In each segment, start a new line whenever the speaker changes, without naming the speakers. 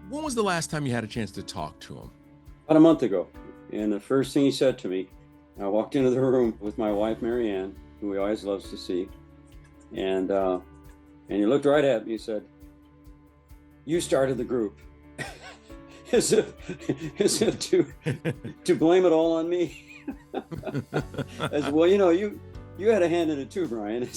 When was the last time you had a chance to talk to him?
About a month ago. And the first thing he said to me, I walked into the room with my wife, Mary Ann, who he always loves to see. And he looked right at me and said, "You started the group." as if to blame it all on me. As well, you had a hand in it too, Brian.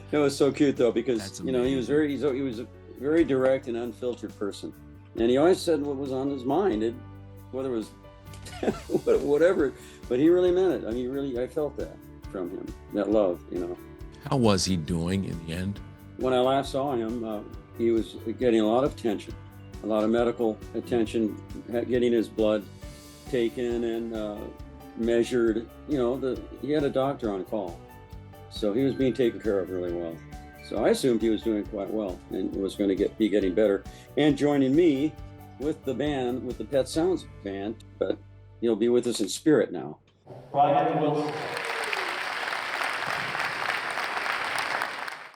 It was so cute though, because he was a very direct and unfiltered person, and he always said what was on his mind, whether it was whatever. But he really meant it. I mean, I felt that from him, that love.
How was he doing in the end?
When I last saw him, he was getting a lot of attention, a lot of medical attention, getting his blood taken and measured. He had a doctor on call, so he was being taken care of really well. So I assumed he was doing quite well and was going to be getting better and joining me with the band, with the Pet Sounds band. But he'll be with us in spirit now.
Brian Wilson.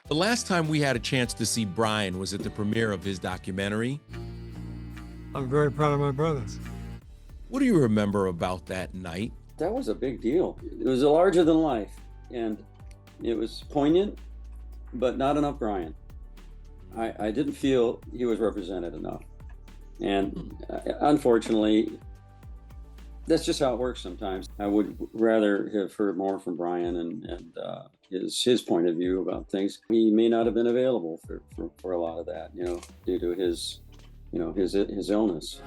The last time we had a chance to see Brian was at the premiere of his documentary.
I'm very proud of my brothers.
What do you remember about that night?
That was a big deal. It was larger than life, and it was poignant, but not enough Brian. I didn't feel he was represented enough. And unfortunately, that's just how it works sometimes. I would rather have heard more from Brian and his point of view about things. He may not have been available for a lot of that, due to his illness.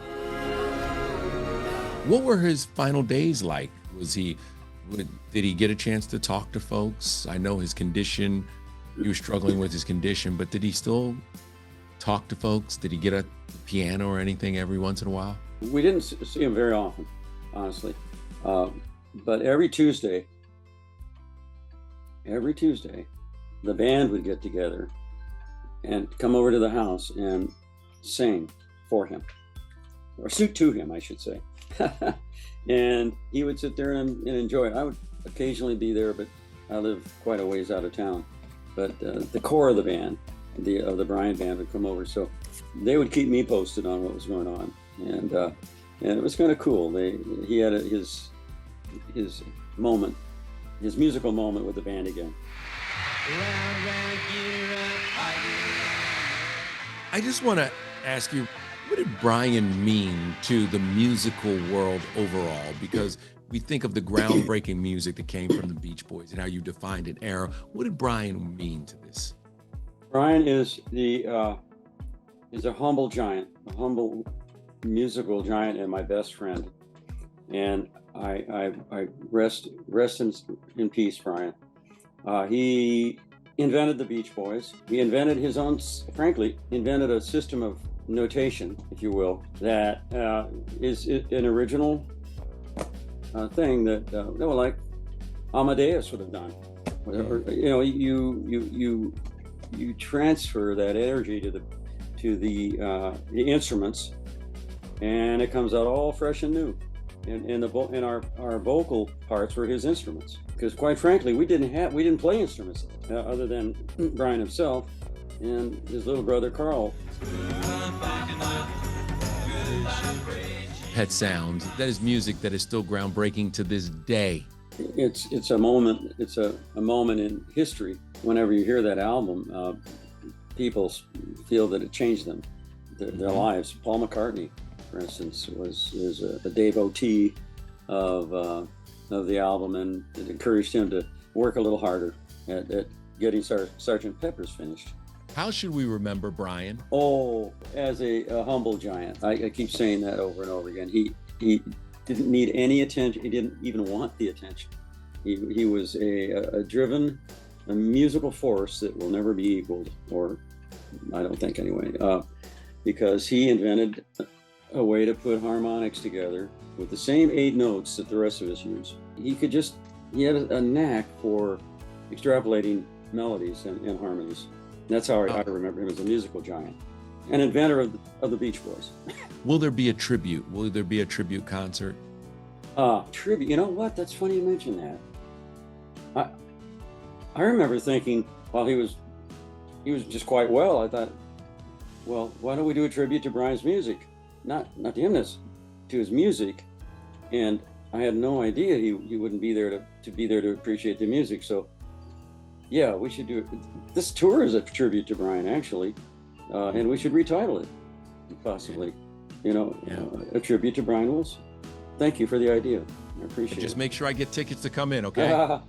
What were his final days like? Did he get a chance to talk to folks? I know his condition, he was struggling with his condition, but did he still talk to folks? Did he get a piano or anything every once in a while?
We didn't see him very often, honestly. But every Tuesday, the band would get together and come over to the house and sing for him, or to him, I should say. And he would sit there and enjoy it. I would occasionally be there, but I live quite a ways out of town. But the core of the band, of the Brian band, would come over, so they would keep me posted on what was going on, and it was kind of cool. He had his moment, his musical moment with the band again.
I just want to ask you, what did Brian mean to the musical world overall? Because we think of the groundbreaking music that came from the Beach Boys and how you defined an era. What did Brian mean to this?
Brian is a humble giant, a humble musical giant, and my best friend. And I rest in peace, Brian. He invented the Beach Boys. He invented invented a system of notation, if you will, that is an original thing that like Amadeus would have done. Or, you transfer that energy to the instruments, and it comes out all fresh and new. And our vocal parts were his instruments, because quite frankly, we didn't play instruments other than Brian himself and his little brother Carl.
Pet Sounds, that is music that is still groundbreaking to this day.
It's a moment. It's a moment in history. Whenever you hear that album, people feel that it changed them, their lives. Paul McCartney, for instance, is a devotee of the album, and it encouraged him to work a little harder at getting Sgt. Pepper's finished.
How should we remember Brian?
Oh, as a humble giant. I keep saying that over and over again. He didn't need any attention. He didn't even want the attention. He was a driven, a musical force that will never be equaled, or I don't think anyway, because he invented a way to put harmonics together with the same 8 notes that the rest of us use. He had a knack for extrapolating melodies and harmonies. That's how I remember him, as a musical giant, an inventor of the Beach Boys.
Will there be a tribute? Will there be a tribute concert?
Tribute. You know what? That's funny you mention that. I remember thinking while he was just quite well, I thought, well, why don't we do a tribute to Brian's music? Not to him, to his music. And I had no idea he wouldn't be there to appreciate the music. So yeah, we should do it. This tour is a tribute to Brian, actually, and we should retitle it, possibly. A tribute to Brian Wilson. Thank you for the idea. I appreciate it.
Just make sure I get tickets to come in, okay?